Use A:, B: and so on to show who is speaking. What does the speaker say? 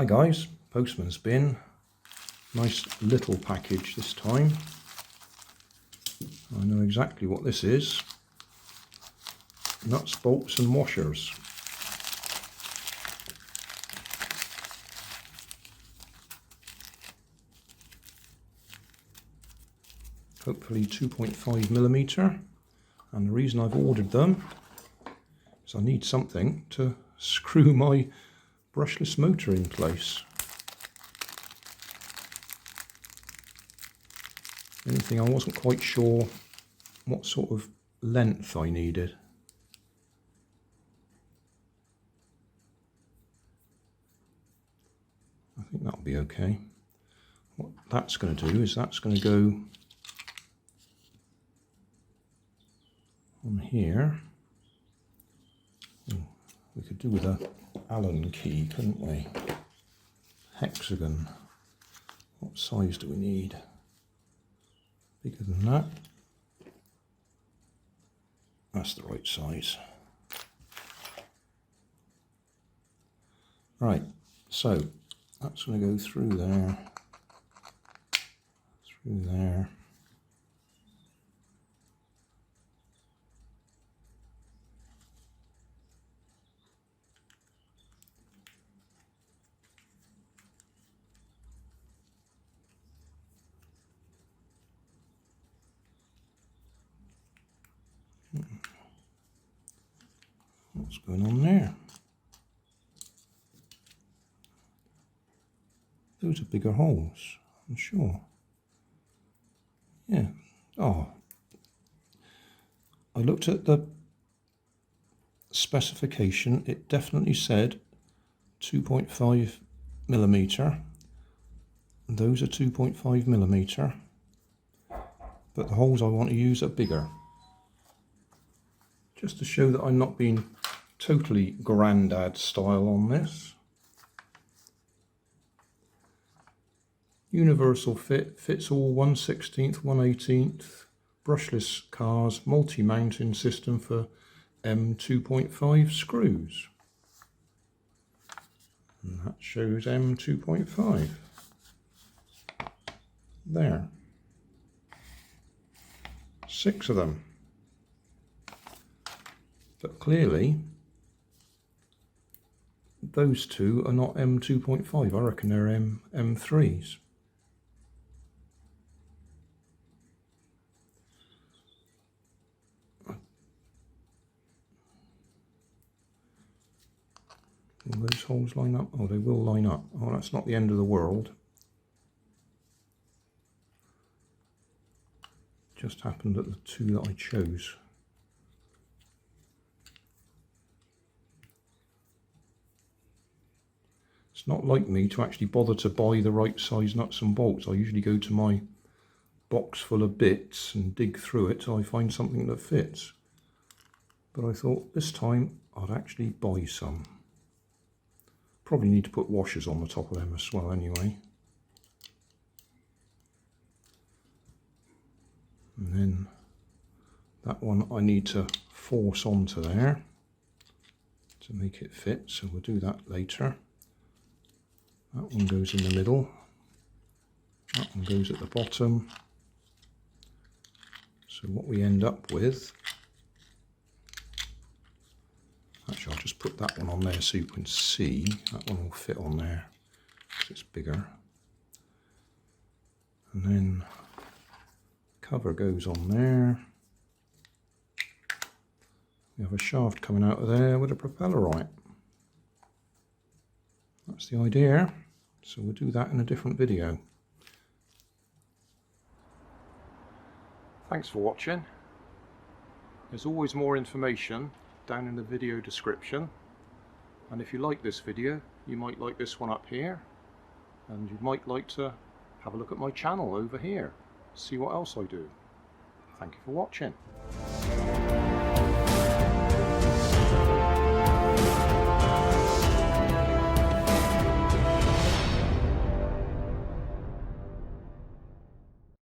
A: Hi guys, postman's bin. Nice little package this time. I know exactly what this is. Nuts, bolts and washers. Hopefully 2.5mm, and the reason I've ordered them is I need something to screw my brushless motor in place. Anything, I wasn't quite sure what sort of length I needed. I think that'll be okay. What that's going to do is that's going to go on here. Oh, we could do with a Allen key, couldn't we? Hexagon. What size do we need? Bigger than that. That's the right size. Right, so that's going to go through there, through there. What's going on there? Those are bigger holes, I'm sure. Yeah. Oh. I looked at the specification. It definitely said 2.5mm. Those are 2.5mm. But the holes I want to use are bigger. Just to show that I'm not being totally Grandad style on this. Universal fit, fits all 1/16, 1/18, brushless cars, multi-mounting system for M2.5 screws. And that shows M2.5. There. 6 of them. But clearly, those two are not M2.5. I reckon they're M3s. Will those holes line up? Oh, they will line up. Oh, that's not the end of the world. Just happened that the two that I chose. It's not like me to actually bother to buy the right size nuts and bolts. I usually go to my box full of bits and dig through it till I find something that fits. But I thought this time I'd actually buy some. Probably need to put washers on the top of them as well anyway. And then that one I need to force onto there to make it fit, so we'll do that later. That one goes in the middle, that one goes at the bottom. So what we end up with, actually I'll just put that one on there so you can see, that one will fit on there because it's bigger. And then cover goes on there. We have a shaft coming out of there with a propeller on it. That's the idea, so we'll do that in a different video. Thanks for watching. There's always more information down in the video description, and if you like this video you might like this one up here, and you might like to have a look at my channel over here, see what else I do. Thank you for watching.